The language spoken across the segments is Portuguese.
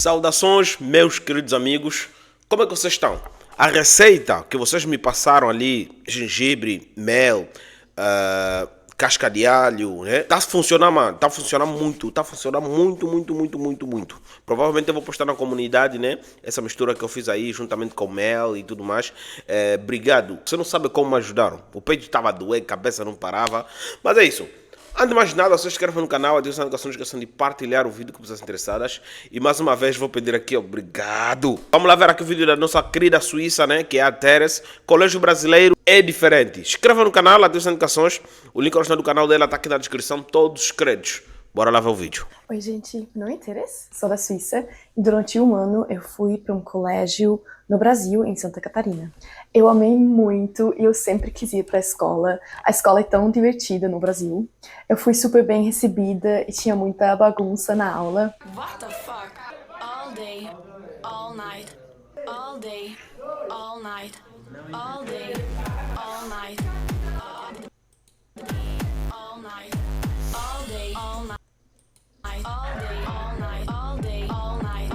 Saudações, meus queridos amigos. Como é que vocês estão? A receita que vocês me passaram ali, gengibre, mel, casca de alho, né? Tá funcionando, mano. Tá funcionando muito. Tá funcionando muito. Provavelmente eu vou postar na comunidade, né? Essa mistura que eu fiz aí, juntamente com mel e tudo mais. Obrigado. Você não sabe como me ajudaram. O peito estava doendo, a cabeça não parava. Mas é isso. Antes de mais nada, se inscreva no canal, ative as notificações, não esqueçam de partilhar o vídeo com pessoas interessadas. E mais uma vez vou pedir aqui, obrigado. Vamos lá ver aqui o vídeo da nossa querida Suíça, né? Que é a Teres. Colégio Brasileiro é diferente. Inscreva no canal, ative as notificações. O link original do canal dela está aqui na descrição, todos os créditos. Bora lá ver o vídeo. Oi, gente, meu nome é Teres, sou da Suíça e durante um ano eu fui para um colégio no Brasil, em Santa Catarina. Eu amei muito e eu sempre quis ir para a escola. A escola é tão divertida no Brasil. Eu fui super bem recebida e tinha muita bagunça na aula. What the fuck? All day, all night, all day, all night, all day, all night, all night, all day, all night, all day, all night, all day, all night, all day, all night,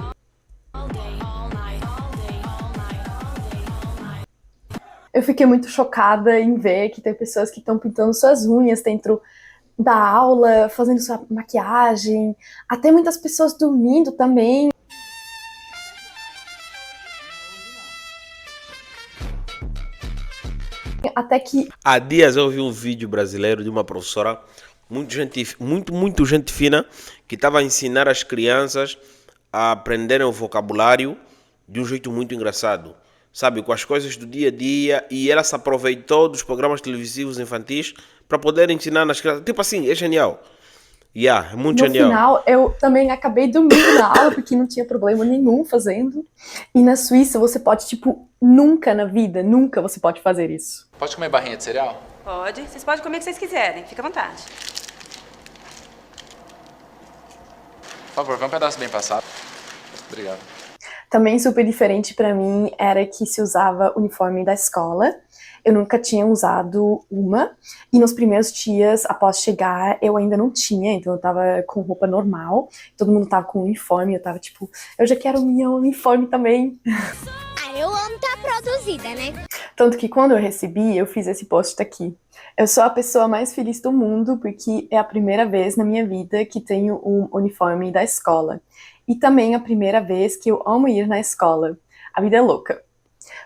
all day, all night, all day, all night. Eu fiquei muito chocada em ver que tem pessoas que estão pintando suas unhas dentro da aula, fazendo sua maquiagem, até muitas pessoas dormindo também. Até que Há dias eu vi um vídeo brasileiro de uma professora muito gente fina que estava a ensinar as crianças a aprenderem o vocabulário de um jeito muito engraçado, sabe, com as coisas do dia a dia, e ela se aproveitou dos programas televisivos infantis para poder ensinar nas crianças. Tipo assim, é genial. É muito no genial. final, eu também acabei dormindo na aula, porque não tinha problema nenhum fazendo. E na Suíça, você pode, tipo, nunca na vida, nunca você pode fazer isso. Pode comer barrinha de cereal? Pode. Vocês podem comer o que vocês quiserem. Fica à vontade. Por favor, vê um pedaço bem passado. Obrigado. Também super diferente pra mim era que se usava uniforme da escola. Eu nunca tinha usado uma. E nos primeiros dias, após chegar, eu ainda não tinha. Então eu tava com roupa normal. Todo mundo tava com uniforme. Eu tava tipo, eu já quero minha uniforme também. Eu amo estar produzida, né? Tanto que quando eu recebi, eu fiz esse post aqui. Eu sou a pessoa mais feliz do mundo porque é a primeira vez na minha vida que tenho um uniforme da escola. E também a primeira vez que eu amo ir na escola. A vida é louca.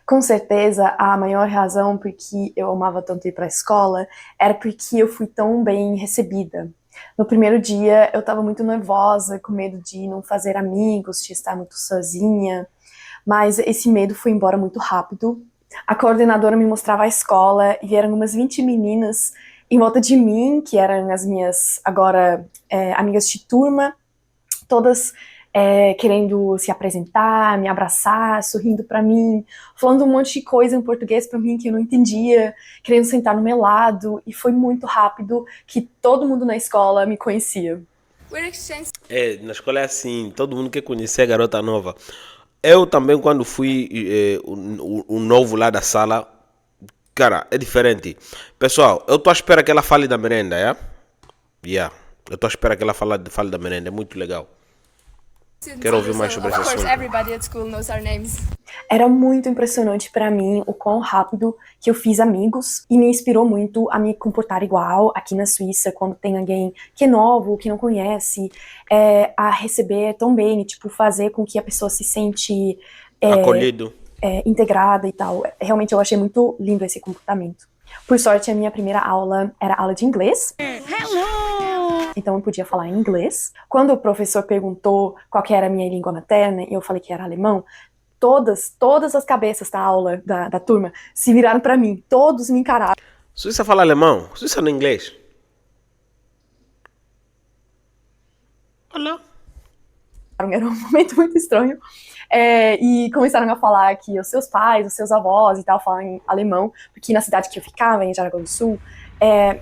Com certeza, a maior razão por que eu amava tanto ir para a escola era porque eu fui tão bem recebida. No primeiro dia, eu estava muito nervosa, com medo de não fazer amigos, de estar muito sozinha. Mas esse medo foi embora muito rápido. A coordenadora me mostrava a escola e eram umas 20 meninas em volta de mim, que eram as minhas, agora, amigas de turma, todas querendo se apresentar, me abraçar, sorrindo pra mim, falando um monte de coisa em português pra mim que eu não entendia, querendo sentar no meu lado, e foi muito rápido que todo mundo na escola me conhecia. Na escola é assim, todo mundo quer conhecer a garota nova. Eu também, quando fui o novo lá da sala, cara, é diferente. Pessoal, eu tô à espera que ela fale da merenda, eu tô à espera que ela fale da merenda, é muito legal. Quero ouvir mais sobre esse assunto. Era muito impressionante pra mim o quão rápido que eu fiz amigos e me inspirou muito a me comportar igual aqui na Suíça, quando tem alguém que é novo, que não conhece, a receber tão bem, tipo, fazer com que a pessoa se sente Acolhido. Integrada e tal. Realmente eu achei muito lindo esse comportamento. Por sorte, a minha primeira aula era aula de inglês. Então eu podia falar em inglês. Quando o professor perguntou qual que era a minha língua materna, e eu falei que era alemão, todas as cabeças da aula, da turma, se viraram pra mim. Todos me encararam. Suíça fala alemão? Suíça no inglês? Olá. Era um momento muito estranho. E começaram a falar que os seus pais, os seus avós e tal, falam em alemão, porque na cidade que eu ficava, em Jaraguá do Sul,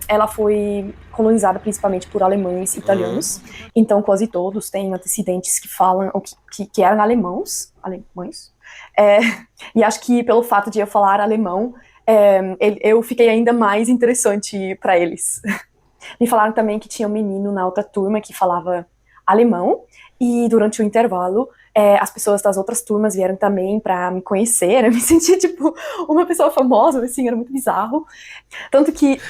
ela foi colonizada principalmente por alemães e italianos. Então quase todos têm antecedentes que falam, ou que eram alemães. E acho que pelo fato de eu falar alemão, eu fiquei ainda mais interessante para eles. Me falaram também que tinha um menino na outra turma que falava alemão, e durante o intervalo as pessoas das outras turmas vieram também pra me conhecer, eu me sentia, tipo, uma pessoa famosa, assim, era muito bizarro. Tanto que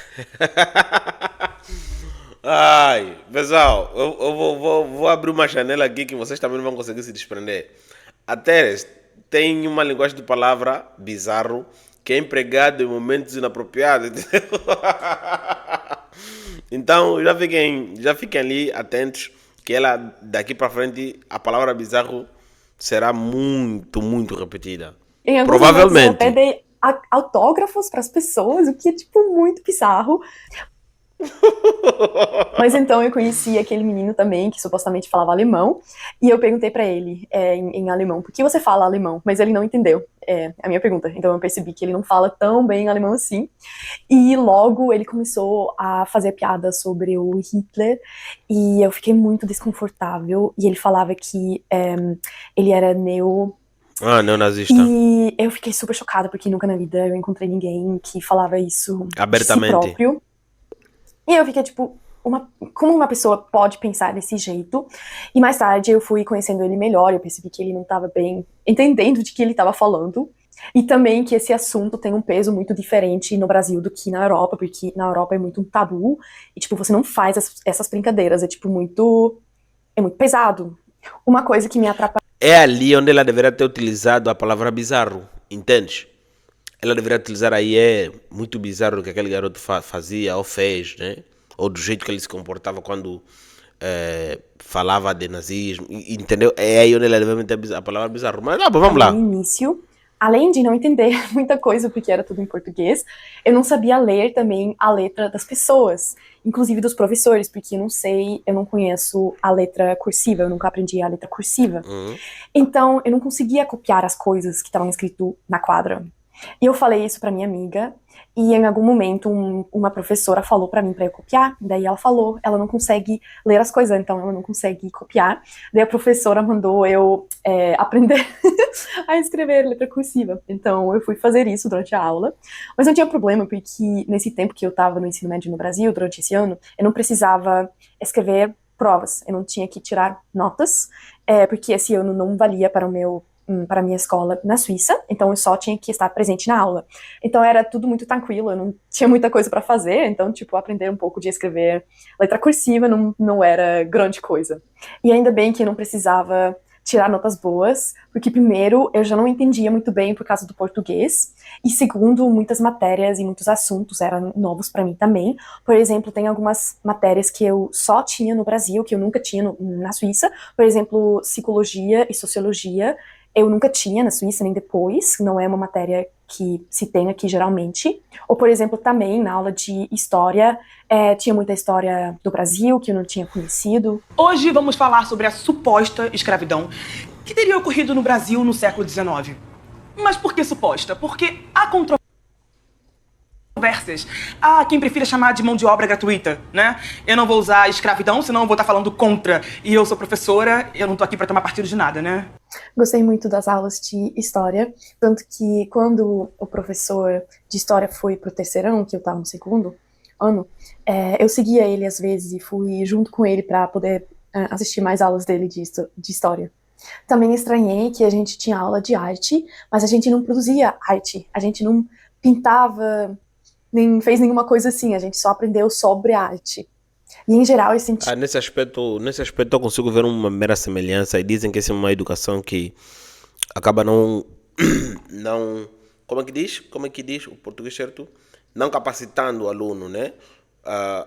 Ai, pessoal, eu vou abrir uma janela aqui que vocês também não vão conseguir se desprender. A Teres tem uma linguagem de palavra bizarro que é empregado em momentos inapropriados. Entendeu? Então já fiquem ali atentos que ela daqui para frente a palavra bizarro será muito, muito repetida. em alguns momentos eu Provavelmente. até dei autógrafos pras pessoas, o que é, tipo, muito bizarro. Mas então eu conheci aquele menino também que supostamente falava alemão e eu perguntei pra ele em alemão, por que você fala alemão? Mas ele não entendeu a minha pergunta, então eu percebi que ele não fala tão bem alemão assim. E logo ele começou a fazer piadas sobre o Hitler e eu fiquei muito desconfortável e ele falava que ele era Ah, neonazista. e eu fiquei super chocada porque nunca na vida eu encontrei ninguém que falava isso Abertamente. de si próprio. E eu fiquei tipo, como uma pessoa pode pensar desse jeito? E mais tarde eu fui conhecendo ele melhor, eu percebi que ele não estava bem entendendo de que ele estava falando. E também que esse assunto tem um peso muito diferente no Brasil do que na Europa, porque na Europa é muito um tabu. E tipo, você não faz essas brincadeiras, é tipo muito pesado. Uma coisa que me atrapalha. É ali onde ela deveria ter utilizado a palavra bizarro, entende? Ela deveria utilizar aí, é muito bizarro o que aquele garoto fazia ou fez, né? Ou do jeito que ele se comportava quando falava de nazismo, entendeu? É aí onde ela deveria meter a palavra bizarro. Mas vamos lá. No início, além de não entender muita coisa, porque era tudo em português, eu não sabia ler também a letra das pessoas, inclusive dos professores, porque eu não conheço a letra cursiva, eu nunca aprendi a letra cursiva. Então, eu não conseguia copiar as coisas que estavam escritas na quadra. E eu falei isso pra minha amiga, e em algum momento uma professora falou pra mim pra eu copiar, daí ela falou, ela não consegue ler as coisas, então ela não consegue copiar, daí a professora mandou eu aprender a escrever letra cursiva, então eu fui fazer isso durante a aula, mas não tinha problema, porque nesse tempo que eu tava no ensino médio no Brasil, durante esse ano, eu não precisava escrever provas, eu não tinha que tirar notas, porque esse ano não valia para a minha escola na Suíça, então eu só tinha que estar presente na aula. Então era tudo muito tranquilo, eu não tinha muita coisa para fazer, então, tipo, aprender um pouco de escrever letra cursiva não era grande coisa. E ainda bem que eu não precisava tirar notas boas, porque primeiro, eu já não entendia muito bem por causa do português, e segundo, muitas matérias e muitos assuntos eram novos para mim também. Por exemplo, tem algumas matérias que eu só tinha no Brasil, que eu nunca tinha na Suíça, por exemplo, psicologia e sociologia, eu nunca tinha na Suíça, nem depois, não é uma matéria que se tem aqui geralmente. Ou, por exemplo, também na aula de história, tinha muita história do Brasil que eu não tinha conhecido. Hoje vamos falar sobre a suposta escravidão que teria ocorrido no Brasil no século XIX. Mas por que suposta? Porque há controvérsias. Há quem prefira chamar de mão de obra gratuita, né? Eu não vou usar escravidão, senão eu vou estar falando contra. E eu sou professora, eu não tô aqui para tomar partido de nada, né? Gostei muito das aulas de história, tanto que quando o professor de história foi pro terceirão, que eu tava no segundo ano, eu seguia ele às vezes e fui junto com ele para poder assistir mais aulas dele de história. Também estranhei que a gente tinha aula de arte, mas a gente não produzia arte, a gente não pintava, nem fez nenhuma coisa assim, a gente só aprendeu sobre arte. E em geral eu senti... Nesse aspecto eu consigo ver uma mera semelhança e dizem que essa é uma educação que acaba não como é que diz o português certo? Não capacitando o aluno, né?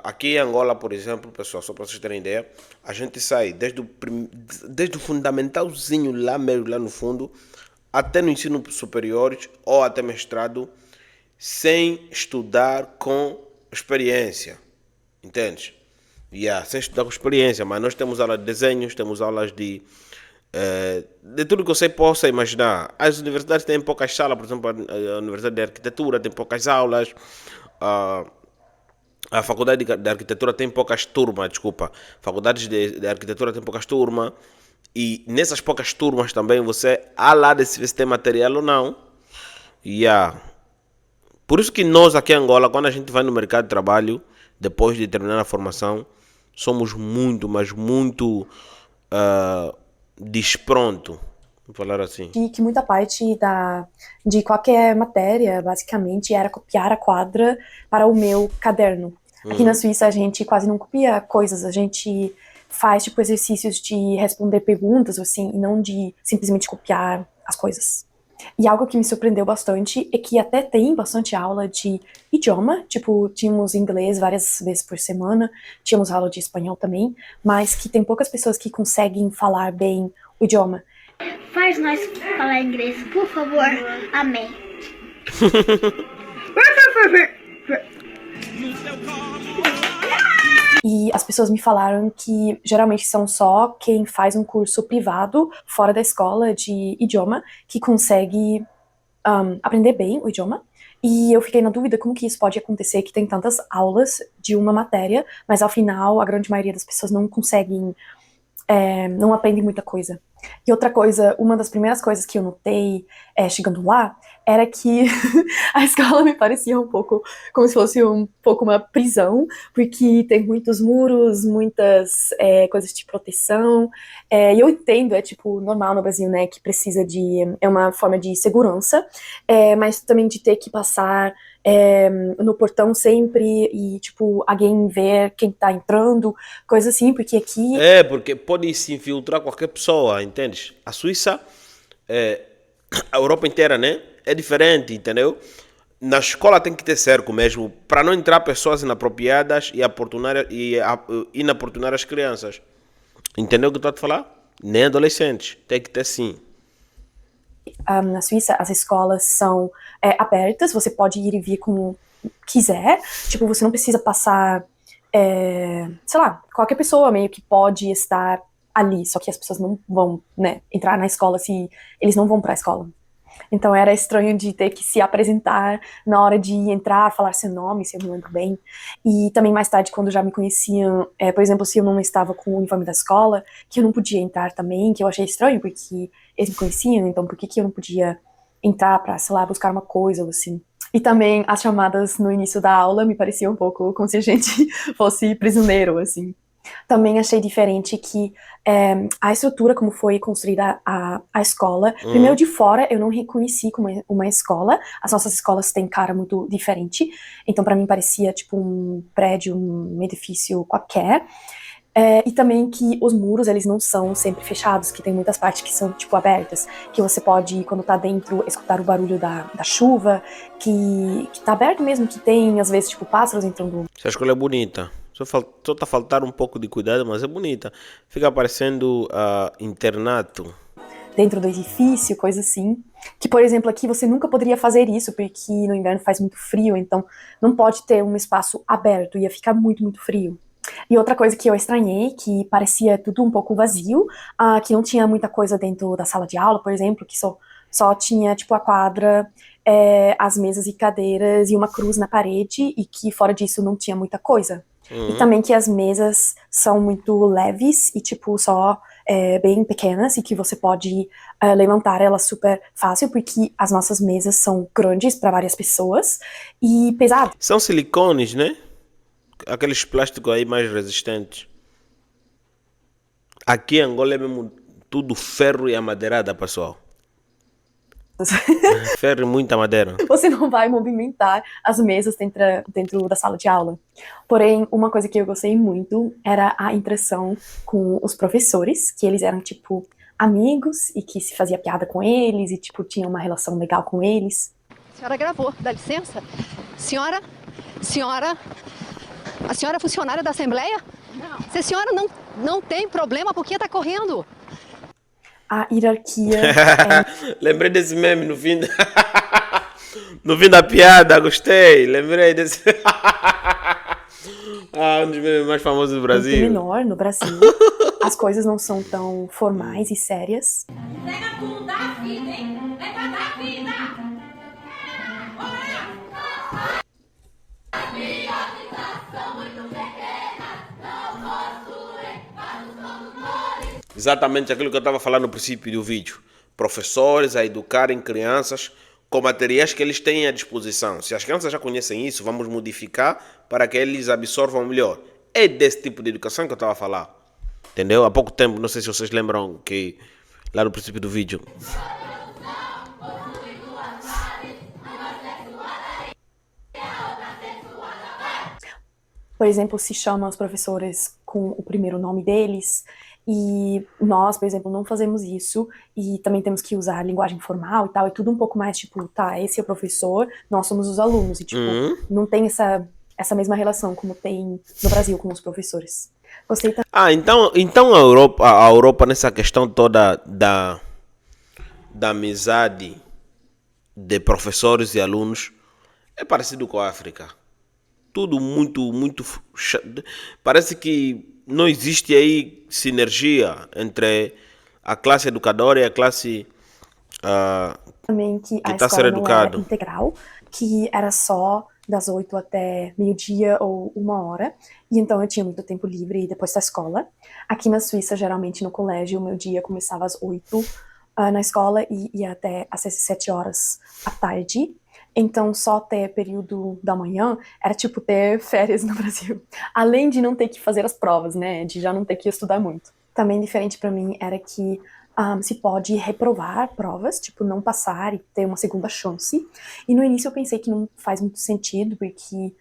Aqui em Angola, por exemplo, pessoal, só para vocês terem ideia, a gente sai desde o fundamentalzinho lá mesmo, lá no fundo, até no ensino superior ou até mestrado, sem estudar com experiência, entende? Sem estudar com experiência, mas nós temos aulas de desenhos, temos aulas de tudo que você possa imaginar. As universidades têm poucas salas, por exemplo, a Universidade de Arquitetura tem poucas aulas, a Faculdade de Arquitetura tem poucas turmas, faculdades de Arquitetura tem poucas turmas, e nessas poucas turmas também você há lá decidir se tem material ou não. Por isso que nós aqui em Angola, quando a gente vai no mercado de trabalho, depois de terminar a formação, somos muito, mas muito despronto Vamos falar assim. Que muita parte de qualquer matéria, basicamente, era copiar a quadra para o meu caderno. Aqui na Suíça, a gente quase não copia coisas, a gente faz, tipo, exercícios de responder perguntas, assim, e não de simplesmente copiar as coisas. E algo que me surpreendeu bastante é que até tem bastante aula de idioma, tipo, tínhamos inglês várias vezes por semana, tínhamos aula de espanhol também, mas que tem poucas pessoas que conseguem falar bem o idioma. Faz nós falar inglês, por favor. Amém. E as pessoas me falaram que geralmente são só quem faz um curso privado fora da escola de idioma que consegue aprender bem o idioma. E eu fiquei na dúvida como que isso pode acontecer, que tem tantas aulas de uma matéria, mas ao final a grande maioria das pessoas não conseguem, não aprendem muita coisa. E outra coisa, uma das primeiras coisas que eu notei chegando lá, era que a escola me parecia um pouco como se fosse um pouco uma prisão, porque tem muitos muros, muitas coisas de proteção, e eu entendo, é tipo normal no Brasil, né, que precisa é uma forma de segurança, mas também de ter que passar no portão sempre e, tipo, alguém ver quem tá entrando, coisa assim, porque aqui... Porque pode se infiltrar qualquer pessoa, entende? A Suíça, a Europa inteira, né? É diferente, entendeu? Na escola tem que ter cerco mesmo, para não entrar pessoas inapropriadas e inaportunar as crianças. Entendeu o que eu estou a te falar? Nem adolescentes, tem que ter sim. Na Suíça, as escolas são abertas, você pode ir e vir como quiser, tipo, você não precisa passar, sei lá, qualquer pessoa meio que pode estar ali, só que as pessoas não vão, né, entrar na escola se eles não vão pra escola. Então era estranho de ter que se apresentar na hora de entrar, falar seu nome, se eu me lembro bem. E também mais tarde, quando já me conheciam, por exemplo, se eu não estava com o uniforme da escola, que eu não podia entrar também, que eu achei estranho, porque eles me conheciam, então por que eu não podia entrar pra, sei lá, buscar uma coisa ou assim. E também as chamadas no início da aula me pareciam um pouco como se a gente fosse prisioneiro, assim. Também achei diferente que a estrutura como foi construída a escola, primeiro de fora eu não reconheci como uma escola, as nossas escolas têm cara muito diferente, então para mim parecia tipo um prédio, um edifício qualquer, e também que os muros eles não são sempre fechados, que tem muitas partes que são tipo abertas, que você pode, quando tá dentro, escutar o barulho da chuva, que tá aberto mesmo, que tem às vezes tipo pássaros entrando. Essa escola é bonita. Só tá a faltar um pouco de cuidado, mas é bonita. Fica parecendo internato. Dentro do edifício, coisa assim. Que, por exemplo, aqui você nunca poderia fazer isso, porque no inverno faz muito frio, então não pode ter um espaço aberto, ia ficar muito, muito frio. E outra coisa que eu estranhei, que parecia tudo um pouco vazio, que não tinha muita coisa dentro da sala de aula, por exemplo, que só tinha, tipo, a quadra, as mesas e cadeiras e uma cruz na parede, e que fora disso não tinha muita coisa. E também que as mesas são muito leves e, tipo, só bem pequenas e que você pode levantar elas super fácil, porque as nossas mesas são grandes para várias pessoas e pesadas. São silicones, né? Aqueles plásticos aí mais resistentes. Aqui em Angola é mesmo tudo ferro e amadeirada, pessoal. Ferro e muita madeira. Você não vai movimentar as mesas dentro da sala de aula. Porém, uma coisa que eu gostei muito era a interação com os professores, que eles eram, tipo, amigos e que se fazia piada com eles e, tipo, tinha uma relação legal com eles. A senhora gravou, dá licença? Senhora, a senhora é funcionária da Assembleia? Não. Se a senhora não tem problema, por que está correndo? A hierarquia... Lembrei desse meme no fim no fim da piada, gostei. Lembrei desse... um dos memes mais famosos do Brasil. Muito menor no Brasil. As coisas não são tão formais e sérias. Pega tudo da vida, hein? Pega da vida! As minhas são muito pequenas, não possuem vasos condutores. Exatamente aquilo que eu estava falando no princípio do vídeo. Professores a educarem crianças com materiais que eles têm à disposição. Se as crianças já conhecem isso, vamos modificar para que eles absorvam melhor. É desse tipo de educação que eu estava a falar. Entendeu? Há pouco tempo, não sei se vocês lembram que lá no princípio do vídeo. Por exemplo, se chama os professores com o primeiro nome deles, e nós, por exemplo, não fazemos isso, e também temos que usar linguagem formal e tal, é tudo um pouco mais tipo, tá, esse é o professor, nós somos os alunos, e tipo, não tem essa mesma relação como tem no Brasil com os professores. Gostei também. Então a Europa nessa questão toda da amizade de professores e alunos é parecido com a África. Tudo muito. Parece que não existe aí sinergia entre a classe educadora e a classe Também que a está a ser escola não era educado. integral, que era só das 8 até meio-dia ou 1 hora, e então eu tinha muito tempo livre depois da escola. Aqui na Suíça, geralmente no colégio, o meu dia começava às 8 na escola e ia até às 17 horas à tarde. Então, só ter período da manhã era tipo ter férias no Brasil. Além de não ter que fazer as provas, né? De já não ter que estudar muito. Também diferente para mim era que se pode reprovar provas, tipo, não passar e ter uma segunda chance. E no início eu pensei que não faz muito sentido, porque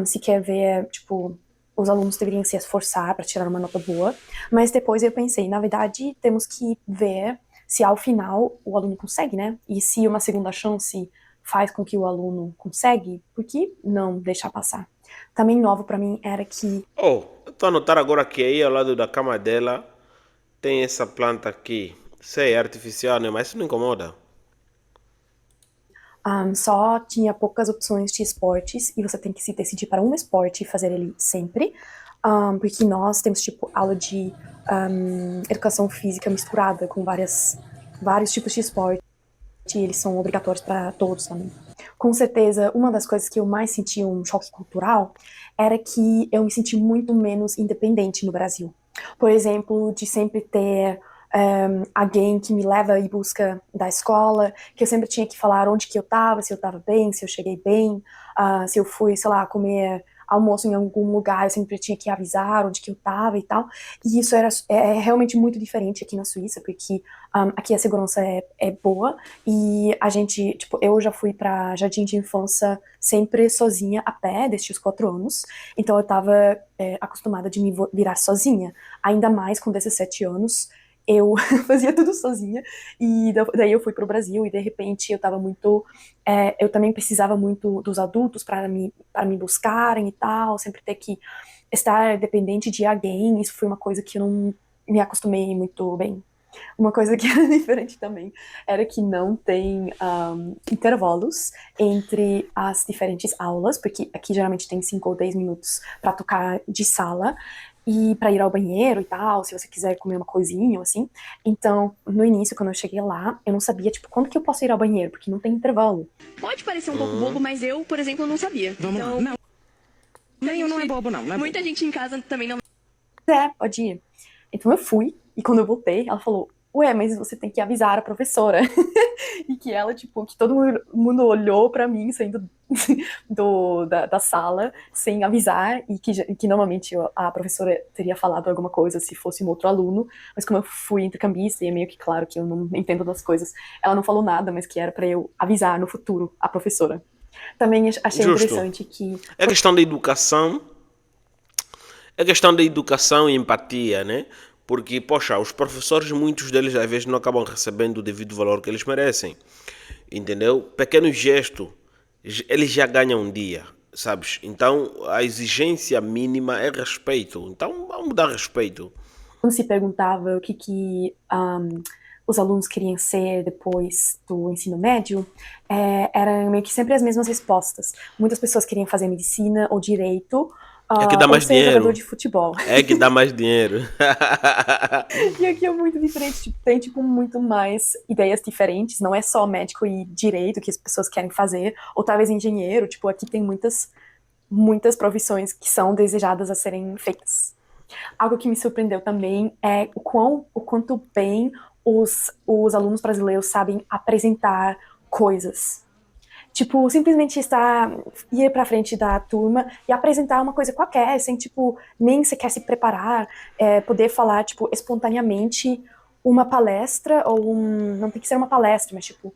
se quer ver, tipo, os alunos deveriam se esforçar para tirar uma nota boa. Mas depois eu pensei, na verdade, temos que ver se ao final o aluno consegue, né? E se uma segunda chance faz com que o aluno consegue, por que não deixar passar? Também novo para mim era que... Eu estou a notar agora que aí ao lado da cama dela tem essa planta aqui. Sei, é artificial, né? Mas isso não incomoda. Só tinha poucas opções de esportes e você tem que se decidir para um esporte e fazer ele sempre, porque nós temos tipo aula de educação física misturada com vários tipos de esporte e eles são obrigatórios para todos também. Com certeza, uma das coisas que eu mais senti um choque cultural era que eu me senti muito menos independente no Brasil. Por exemplo, de sempre ter alguém que me leva em busca da escola, que eu sempre tinha que falar onde que eu estava, se eu estava bem, se eu cheguei bem, se eu fui, sei lá, comer almoço em algum lugar, eu sempre tinha que avisar onde que eu estava e tal. E isso é realmente muito diferente aqui na Suíça, porque aqui a segurança é boa e a gente, tipo, eu já fui para jardim de infância sempre sozinha a pé, desde os 4 anos, então eu estava acostumada de me virar sozinha, ainda mais com 17 anos, eu fazia tudo sozinha, e daí eu fui pro Brasil, e de repente eu tava muito, eu também precisava muito dos adultos para me buscarem e tal, sempre ter que estar dependente de alguém, isso foi uma coisa que eu não me acostumei muito bem. Uma coisa que era diferente também era que não tem intervalos entre as diferentes aulas, porque aqui geralmente tem 5 ou 10 minutos para tocar de sala e para ir ao banheiro e tal, se você quiser comer uma coisinha ou assim. Então, no início, quando eu cheguei lá, eu não sabia, tipo, quando que eu posso ir ao banheiro, porque não tem intervalo. Pode parecer um pouco bobo, mas eu, por exemplo, não sabia. Vamos lá. Não. Não é bobo, não. Muita gente em casa também não. Pode ir. Então eu fui, e quando eu voltei, ela falou, ué, mas você tem que avisar a professora. E que ela, tipo, que todo mundo olhou pra mim saindo da sala sem avisar, e que normalmente a professora teria falado alguma coisa se fosse um outro aluno, mas como eu fui intercambista e é meio que claro que eu não entendo das coisas, ela não falou nada, mas que era pra eu avisar no futuro a professora. Também achei Justo. interessante que... É questão da educação. É questão da educação e empatia, né? Porque, poxa, os professores, muitos deles às vezes não acabam recebendo o devido valor que eles merecem. Entendeu? Pequeno gesto, eles já ganham um dia, sabes? Então, a exigência mínima é respeito. Então, vamos dar respeito. Quando se perguntava o que os alunos queriam ser depois do ensino médio, eram meio que sempre as mesmas respostas. Muitas pessoas queriam fazer medicina ou direito, É que dá mais ou ser dinheiro. jogador de futebol. É que dá mais dinheiro. E aqui é muito diferente, tipo, tem tipo muito mais ideias diferentes, não é só médico e direito que as pessoas querem fazer, ou talvez engenheiro, tipo, aqui tem muitas profissões que são desejadas a serem feitas. Algo que me surpreendeu também é o quanto bem os alunos brasileiros sabem apresentar coisas. Tipo, simplesmente ir pra frente da turma e apresentar uma coisa qualquer, sem, tipo, nem sequer se preparar, poder falar, tipo, espontaneamente uma palestra, ou não tem que ser uma palestra, mas tipo,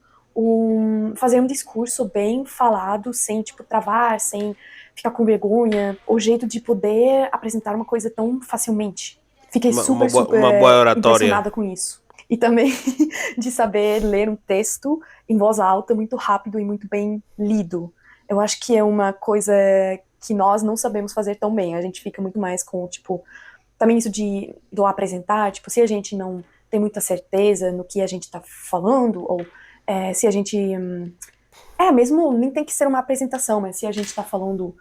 fazer um discurso bem falado, sem tipo, travar, sem ficar com vergonha, o jeito de poder apresentar uma coisa tão facilmente. Fiquei super uma boa oratória. impressionada com isso. E também de saber ler um texto em voz alta, muito rápido e muito bem lido. Eu acho que é uma coisa que nós não sabemos fazer tão bem. A gente fica muito mais com, tipo, também isso do apresentar, tipo, se a gente não tem muita certeza no que a gente está falando, ou se a gente... mesmo nem tem que ser uma apresentação, mas se a gente está falando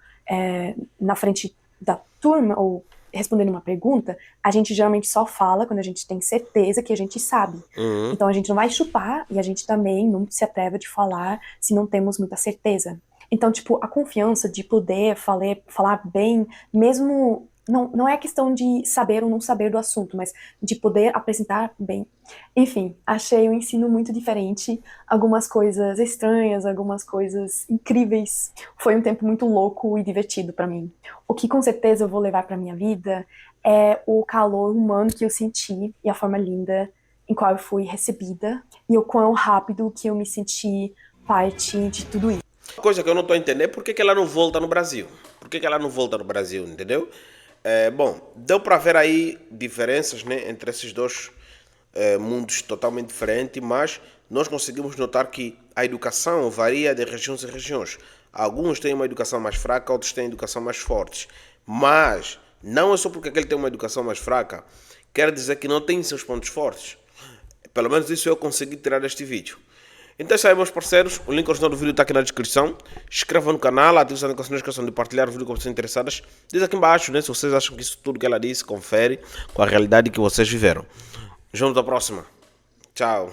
na frente da turma, ou respondendo uma pergunta, a gente geralmente só fala quando a gente tem certeza que a gente sabe. Então a gente não vai chutar, e a gente também não se atreve de falar se não temos muita certeza. Então, tipo, a confiança de poder falar bem, mesmo... Não é questão de saber ou não saber do assunto, mas de poder apresentar bem. Enfim, achei o ensino muito diferente, algumas coisas estranhas, algumas coisas incríveis. Foi um tempo muito louco e divertido para mim. O que com certeza eu vou levar para minha vida é o calor humano que eu senti e a forma linda em qual eu fui recebida e o quão rápido que eu me senti parte de tudo isso. Uma coisa que eu não estou a entender é por que ela não volta no Brasil. Por que ela não volta no Brasil, entendeu? Bom, deu para ver aí diferenças, né, entre esses dois mundos totalmente diferentes, mas nós conseguimos notar que a educação varia de regiões em regiões. Alguns têm uma educação mais fraca, outros têm educação mais forte. Mas não é só porque aquele tem uma educação mais fraca, quer dizer que não tem seus pontos fortes. Pelo menos isso eu consegui tirar deste vídeo. Então é isso aí, meus parceiros. O link original do vídeo está aqui na descrição. Inscrevam no canal, ativem as notificações, não esqueçam de partilhar o vídeo com pessoas interessadas. Diz aqui embaixo, né, se vocês acham que isso tudo que ela disse confere com a realidade que vocês viveram. Nos vemos na próxima. Tchau.